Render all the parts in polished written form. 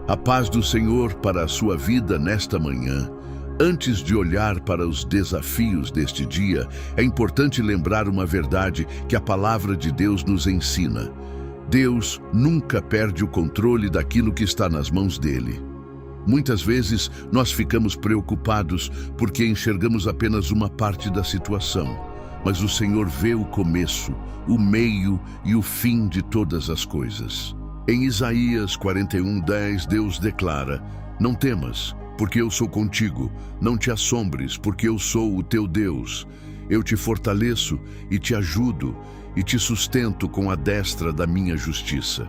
A paz do Senhor para a sua vida nesta manhã. Antes de olhar para os desafios deste dia, é importante lembrar uma verdade que a palavra de Deus nos ensina. Deus nunca perde o controle daquilo que está nas mãos dele. Muitas vezes nós ficamos preocupados porque enxergamos apenas uma parte da situação, mas o Senhor vê o começo, o meio e o fim de todas as coisas. Em Isaías 41:10, Deus declara: "Não temas, porque eu sou contigo. Não te assombres, porque eu sou o teu Deus. Eu te fortaleço e te ajudo e te sustento com a destra da minha justiça."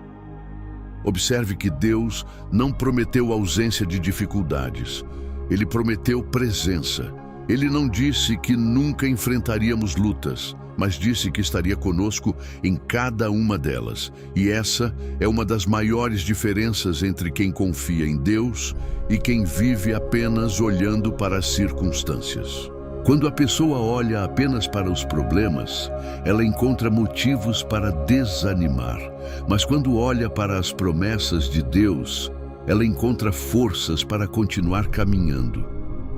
Observe que Deus não prometeu ausência de dificuldades. Ele prometeu presença. Ele não disse que nunca enfrentaríamos lutas, mas disse que estaria conosco em cada uma delas. E essa é uma das maiores diferenças entre quem confia em Deus e quem vive apenas olhando para as circunstâncias. Quando a pessoa olha apenas para os problemas, ela encontra motivos para desanimar. Mas quando olha para as promessas de Deus, ela encontra forças para continuar caminhando.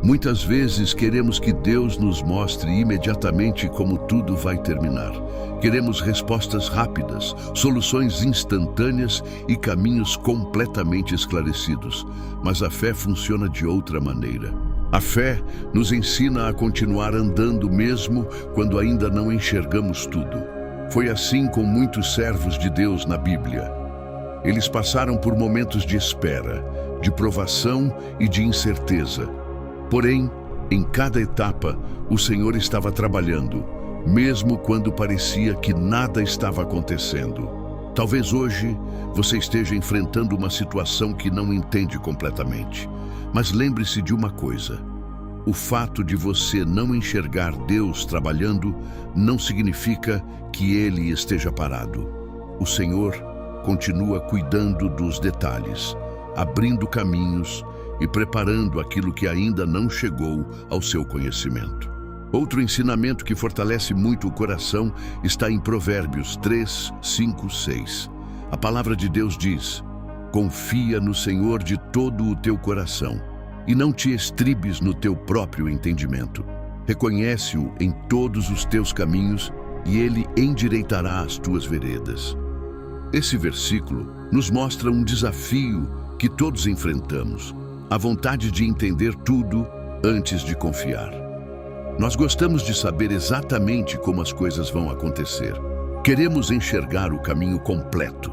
Muitas vezes queremos que Deus nos mostre imediatamente como tudo vai terminar. Queremos respostas rápidas, soluções instantâneas e caminhos completamente esclarecidos. Mas a fé funciona de outra maneira. A fé nos ensina a continuar andando mesmo quando ainda não enxergamos tudo. Foi assim com muitos servos de Deus na Bíblia. Eles passaram por momentos de espera, de provação e de incerteza. Porém, em cada etapa, o Senhor estava trabalhando, mesmo quando parecia que nada estava acontecendo. Talvez hoje você esteja enfrentando uma situação que não entende completamente. Mas lembre-se de uma coisa: o fato de você não enxergar Deus trabalhando não significa que Ele esteja parado. O Senhor continua cuidando dos detalhes, abrindo caminhos e preparando aquilo que ainda não chegou ao seu conhecimento. Outro ensinamento que fortalece muito o coração está em Provérbios 3, 5, 6. A palavra de Deus diz: "Confia no Senhor de todo o teu coração e não te estribes no teu próprio entendimento. Reconhece-o em todos os teus caminhos e Ele endireitará as tuas veredas." Esse versículo nos mostra um desafio que todos enfrentamos: a vontade de entender tudo antes de confiar. Nós gostamos de saber exatamente como as coisas vão acontecer. Queremos enxergar o caminho completo,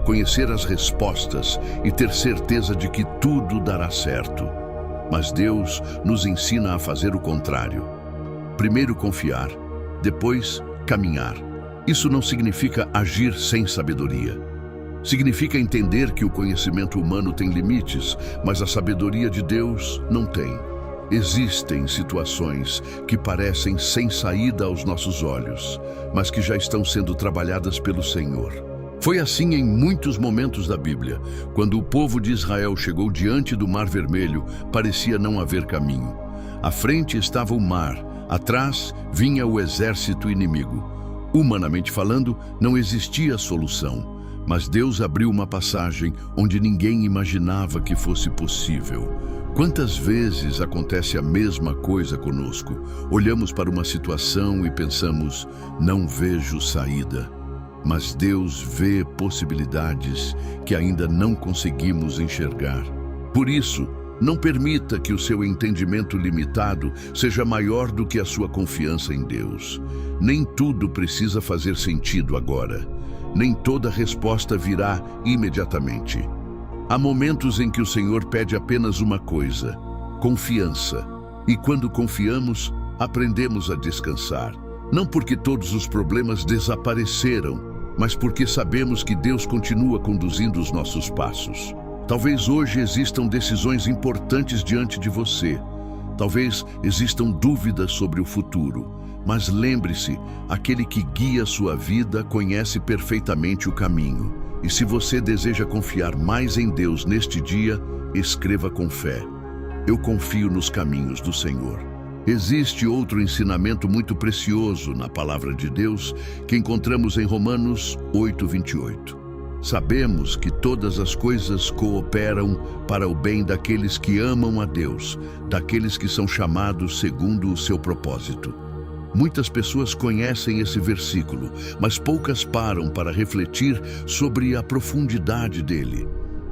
conhecer as respostas e ter certeza de que tudo dará certo. Mas Deus nos ensina a fazer o contrário. Primeiro confiar, depois caminhar. Isso não significa agir sem sabedoria. Significa entender que o conhecimento humano tem limites, mas a sabedoria de Deus não tem. Existem situações que parecem sem saída aos nossos olhos, mas que já estão sendo trabalhadas pelo Senhor. Foi assim em muitos momentos da Bíblia. Quando o povo de Israel chegou diante do Mar Vermelho, parecia não haver caminho. À frente estava o mar, atrás vinha o exército inimigo. Humanamente falando, não existia solução. Mas Deus abriu uma passagem onde ninguém imaginava que fosse possível. Quantas vezes acontece a mesma coisa conosco? Olhamos para uma situação e pensamos: "Não vejo saída." Mas Deus vê possibilidades que ainda não conseguimos enxergar. Por isso, não permita que o seu entendimento limitado seja maior do que a sua confiança em Deus. Nem tudo precisa fazer sentido agora. Nem toda resposta virá imediatamente. Há momentos em que o Senhor pede apenas uma coisa: confiança. E quando confiamos, aprendemos a descansar. Não porque todos os problemas desapareceram, mas porque sabemos que Deus continua conduzindo os nossos passos. Talvez hoje existam decisões importantes diante de você. Talvez existam dúvidas sobre o futuro. Mas lembre-se, aquele que guia sua vida conhece perfeitamente o caminho. E se você deseja confiar mais em Deus neste dia, escreva com fé: "Eu confio nos caminhos do Senhor." Existe outro ensinamento muito precioso na palavra de Deus que encontramos em Romanos 8:28. Sabemos que todas as coisas cooperam para o bem daqueles que amam a Deus, daqueles que são chamados segundo o seu propósito. Muitas pessoas conhecem esse versículo, mas poucas param para refletir sobre a profundidade dele.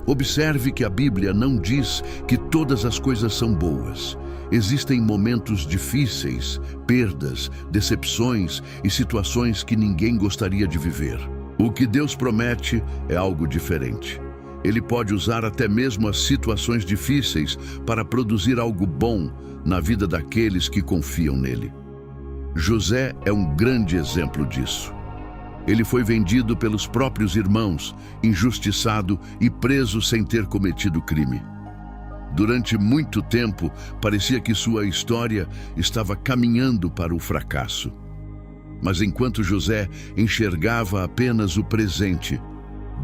Observe que a Bíblia não diz que todas as coisas são boas. Existem momentos difíceis, perdas, decepções e situações que ninguém gostaria de viver. O que Deus promete é algo diferente. Ele pode usar até mesmo as situações difíceis para produzir algo bom na vida daqueles que confiam nele. José é um grande exemplo disso. Ele foi vendido pelos próprios irmãos, injustiçado e preso sem ter cometido crime. Durante muito tempo, parecia que sua história estava caminhando para o fracasso. Mas enquanto José enxergava apenas o presente,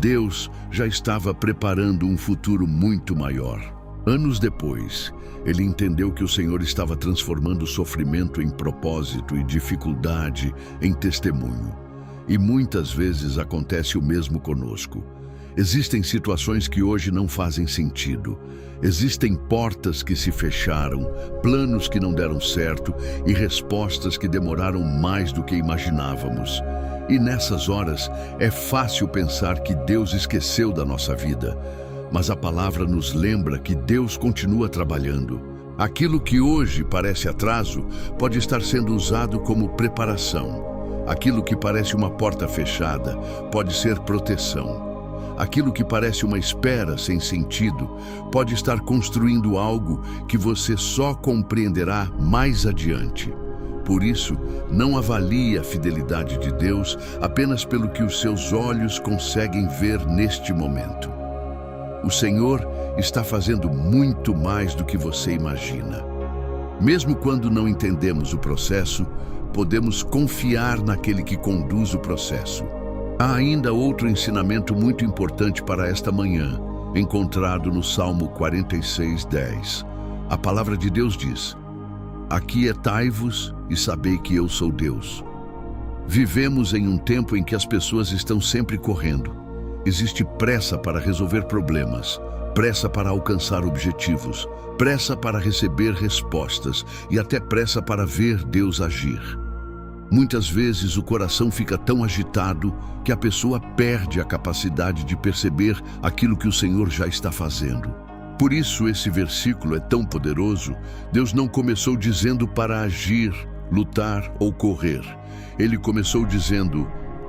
Deus já estava preparando um futuro muito maior. Anos depois, ele entendeu que o Senhor estava transformando o sofrimento em propósito e dificuldade em testemunho. E muitas vezes acontece o mesmo conosco. Existem situações que hoje não fazem sentido. Existem portas que se fecharam, planos que não deram certo e respostas que demoraram mais do que imaginávamos. E nessas horas é fácil pensar que Deus esqueceu da nossa vida. Mas a palavra nos lembra que Deus continua trabalhando. Aquilo que hoje parece atraso pode estar sendo usado como preparação. Aquilo que parece uma porta fechada pode ser proteção. Aquilo que parece uma espera sem sentido pode estar construindo algo que você só compreenderá mais adiante. Por isso, não avalie a fidelidade de Deus apenas pelo que os seus olhos conseguem ver neste momento. O Senhor está fazendo muito mais do que você imagina. Mesmo quando não entendemos o processo, podemos confiar naquele que conduz o processo. Há ainda outro ensinamento muito importante para esta manhã, encontrado no Salmo 46:10. A palavra de Deus diz: aquietai-vos e sabei que eu sou Deus. Vivemos em um tempo em que as pessoas estão sempre correndo. Existe pressa para resolver problemas, pressa para alcançar objetivos, pressa para receber respostas e até pressa para ver Deus agir. Muitas vezes o coração fica tão agitado que a pessoa perde a capacidade de perceber aquilo que o Senhor já está fazendo. Por isso esse versículo é tão poderoso. Deus não começou dizendo para agir, lutar ou correr. Ele começou dizendo: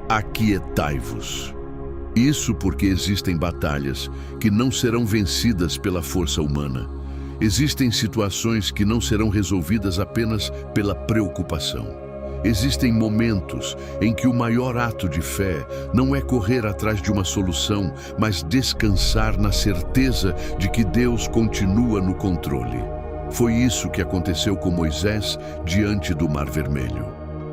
aquietai-vos. Isso porque existem batalhas que não serão vencidas pela força humana. Existem situações que não serão resolvidas apenas pela preocupação. Existem momentos em que o maior ato de fé não é correr atrás de uma solução, mas descansar na certeza de que Deus continua no controle. Foi isso que aconteceu com Moisés diante do Mar Vermelho.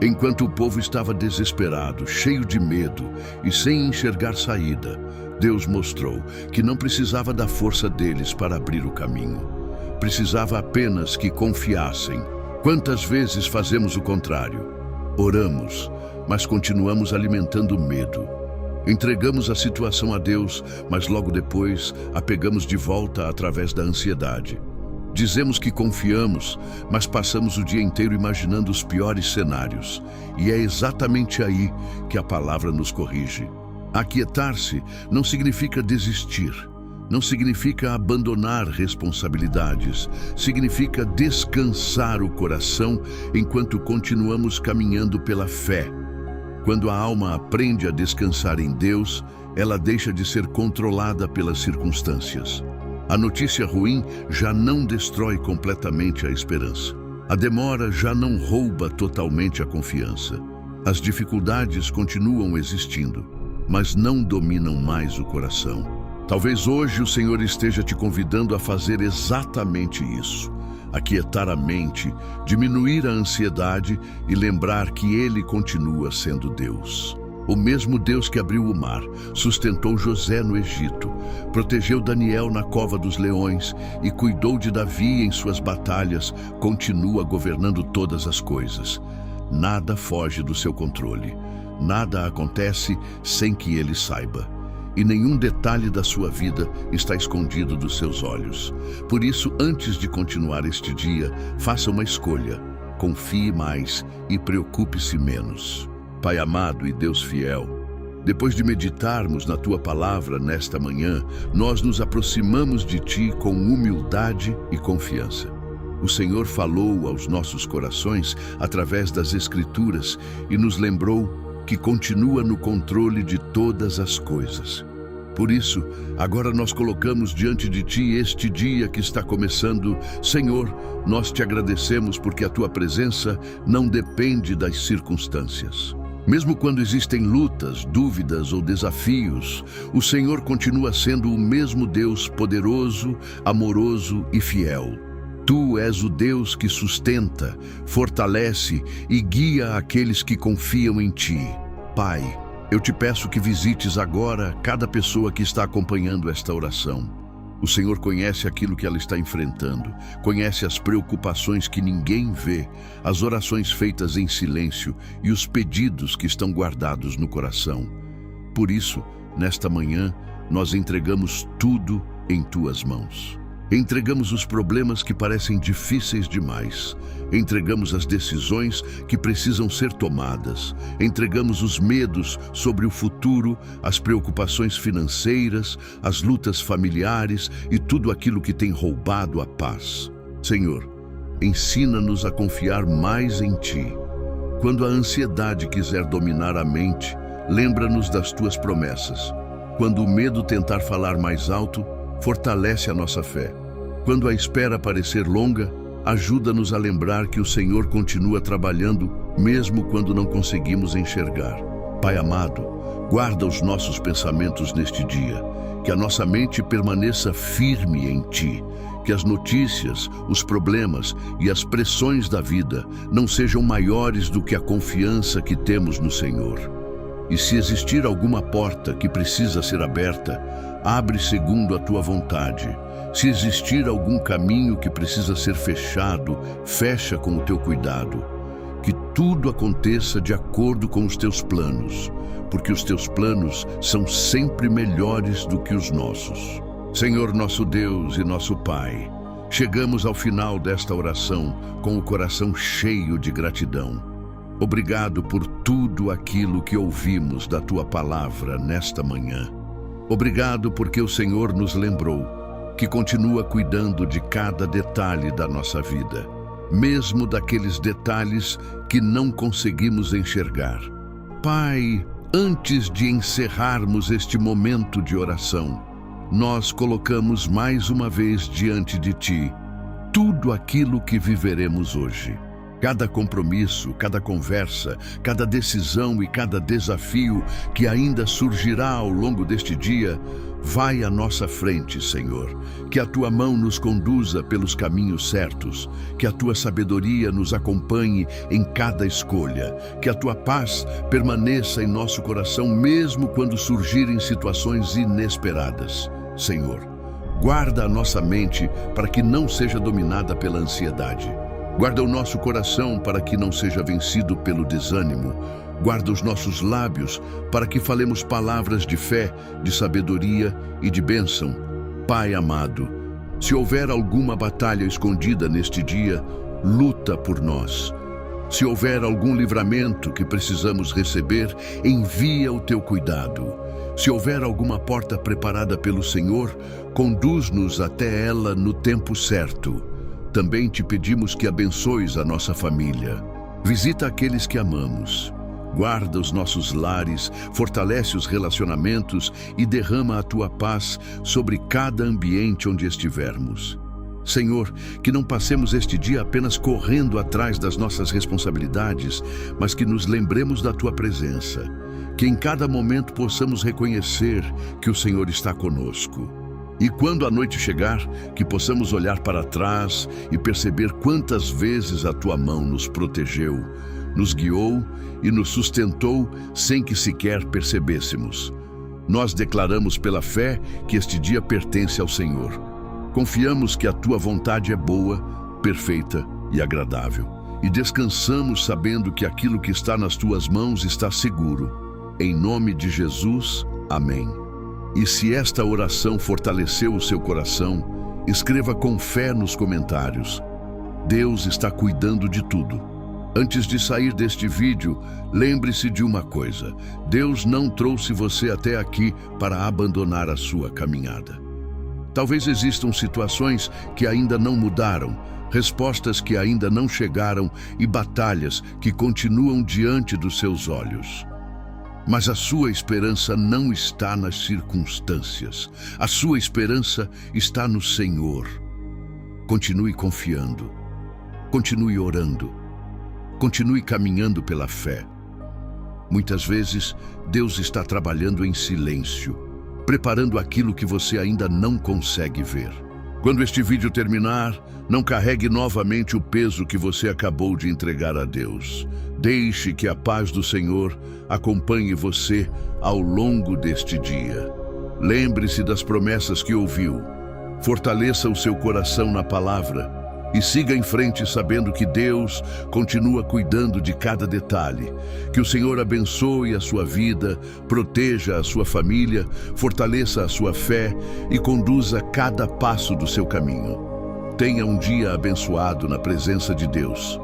Enquanto o povo estava desesperado, cheio de medo e sem enxergar saída, Deus mostrou que não precisava da força deles para abrir o caminho. Precisava apenas que confiassem. Quantas vezes fazemos o contrário? Oramos, mas continuamos alimentando medo. Entregamos a situação a Deus, mas logo depois a pegamos de volta através da ansiedade. Dizemos que confiamos, mas passamos o dia inteiro imaginando os piores cenários. E é exatamente aí que a palavra nos corrige. Aquietar-se não significa desistir. Não significa abandonar responsabilidades, significa descansar o coração enquanto continuamos caminhando pela fé. Quando a alma aprende a descansar em Deus, ela deixa de ser controlada pelas circunstâncias. A notícia ruim já não destrói completamente a esperança. A demora já não rouba totalmente a confiança. As dificuldades continuam existindo, mas não dominam mais o coração. Talvez hoje o Senhor esteja te convidando a fazer exatamente isso. Aquietar a mente, diminuir a ansiedade e lembrar que Ele continua sendo Deus. O mesmo Deus que abriu o mar, sustentou José no Egito, protegeu Daniel na cova dos leões e cuidou de Davi em suas batalhas, continua governando todas as coisas. Nada foge do seu controle. Nada acontece sem que Ele saiba. e nenhum detalhe da sua vida está escondido dos seus olhos. Por isso, antes de continuar este dia, faça uma escolha. Confie mais e preocupe-se menos. Pai amado e Deus fiel, depois de meditarmos na Tua palavra nesta manhã, nós nos aproximamos de Ti com humildade e confiança. O Senhor falou aos nossos corações através das Escrituras e nos lembrou que continua no controle de todas as coisas. Por isso, agora nós colocamos diante de Ti este dia que está começando. Senhor, nós Te agradecemos porque a Tua presença não depende das circunstâncias. Mesmo quando existem lutas, dúvidas ou desafios, o Senhor continua sendo o mesmo Deus poderoso, amoroso e fiel. Tu és o Deus que sustenta, fortalece e guia aqueles que confiam em Ti. Pai, eu Te peço que visites agora cada pessoa que está acompanhando esta oração. O Senhor conhece aquilo que ela está enfrentando, conhece as preocupações que ninguém vê, as orações feitas em silêncio e os pedidos que estão guardados no coração. Por isso, nesta manhã, nós entregamos tudo em Tuas mãos. Entregamos os problemas que parecem difíceis demais. Entregamos as decisões que precisam ser tomadas. Entregamos os medos sobre o futuro, as preocupações financeiras, as lutas familiares e tudo aquilo que tem roubado a paz. Senhor, ensina-nos a confiar mais em Ti. Quando a ansiedade quiser dominar a mente, lembra-nos das Tuas promessas. Quando o medo tentar falar mais alto, fortalece a nossa fé. Quando a espera parecer longa, ajuda-nos a lembrar que o Senhor continua trabalhando, mesmo quando não conseguimos enxergar. Pai amado, guarda os nossos pensamentos neste dia, que a nossa mente permaneça firme em Ti, que as notícias, os problemas e as pressões da vida não sejam maiores do que a confiança que temos no Senhor. E se existir alguma porta que precisa ser aberta, abre segundo a Tua vontade. Se existir algum caminho que precisa ser fechado, fecha com o Teu cuidado. Que tudo aconteça de acordo com os Teus planos, porque os Teus planos são sempre melhores do que os nossos. Senhor nosso Deus e nosso Pai, chegamos ao final desta oração com o coração cheio de gratidão. Obrigado por tudo aquilo que ouvimos da Tua palavra nesta manhã. Obrigado porque o Senhor nos lembrou que continua cuidando de cada detalhe da nossa vida, mesmo daqueles detalhes que não conseguimos enxergar. Pai, antes de encerrarmos este momento de oração, nós colocamos mais uma vez diante de Ti tudo aquilo que viveremos hoje. Cada compromisso, cada conversa, cada decisão e cada desafio que ainda surgirá ao longo deste dia, vai à nossa frente, Senhor. Que a Tua mão nos conduza pelos caminhos certos, que a Tua sabedoria nos acompanhe em cada escolha, que a Tua paz permaneça em nosso coração mesmo quando surgirem situações inesperadas. Senhor, guarda a nossa mente para que não seja dominada pela ansiedade. Guarda o nosso coração para que não seja vencido pelo desânimo. Guarda os nossos lábios para que falemos palavras de fé, de sabedoria e de bênção. Pai amado, se houver alguma batalha escondida neste dia, luta por nós. Se houver algum livramento que precisamos receber, envia o Teu cuidado. Se houver alguma porta preparada pelo Senhor, conduz-nos até ela no tempo certo. Também Te pedimos que abençoes a nossa família. Visita aqueles que amamos. Guarda os nossos lares, fortalece os relacionamentos e derrama a Tua paz sobre cada ambiente onde estivermos. Senhor, que não passemos este dia apenas correndo atrás das nossas responsabilidades, mas que nos lembremos da Tua presença. Que em cada momento possamos reconhecer que o Senhor está conosco. E quando a noite chegar, que possamos olhar para trás e perceber quantas vezes a Tua mão nos protegeu, nos guiou e nos sustentou sem que sequer percebêssemos. Nós declaramos pela fé que este dia pertence ao Senhor. Confiamos que a Tua vontade é boa, perfeita e agradável. E descansamos sabendo que aquilo que está nas Tuas mãos está seguro. Em nome de Jesus, amém. E se esta oração fortaleceu o seu coração, escreva com fé nos comentários. Deus está cuidando de tudo. Antes de sair deste vídeo, lembre-se de uma coisa: Deus não trouxe você até aqui para abandonar a sua caminhada. Talvez existam situações que ainda não mudaram, respostas que ainda não chegaram e batalhas que continuam diante dos seus olhos. Mas a sua esperança não está nas circunstâncias. A sua esperança está no Senhor. Continue confiando. Continue orando. Continue caminhando pela fé. Muitas vezes, Deus está trabalhando em silêncio, preparando aquilo que você ainda não consegue ver. Quando este vídeo terminar, não carregue novamente o peso que você acabou de entregar a Deus. Deixe que a paz do Senhor acompanhe você ao longo deste dia. Lembre-se das promessas que ouviu. Fortaleça o seu coração na palavra e siga em frente sabendo que Deus continua cuidando de cada detalhe. Que o Senhor abençoe a sua vida, proteja a sua família, fortaleça a sua fé e conduza cada passo do seu caminho. Tenha um dia abençoado na presença de Deus.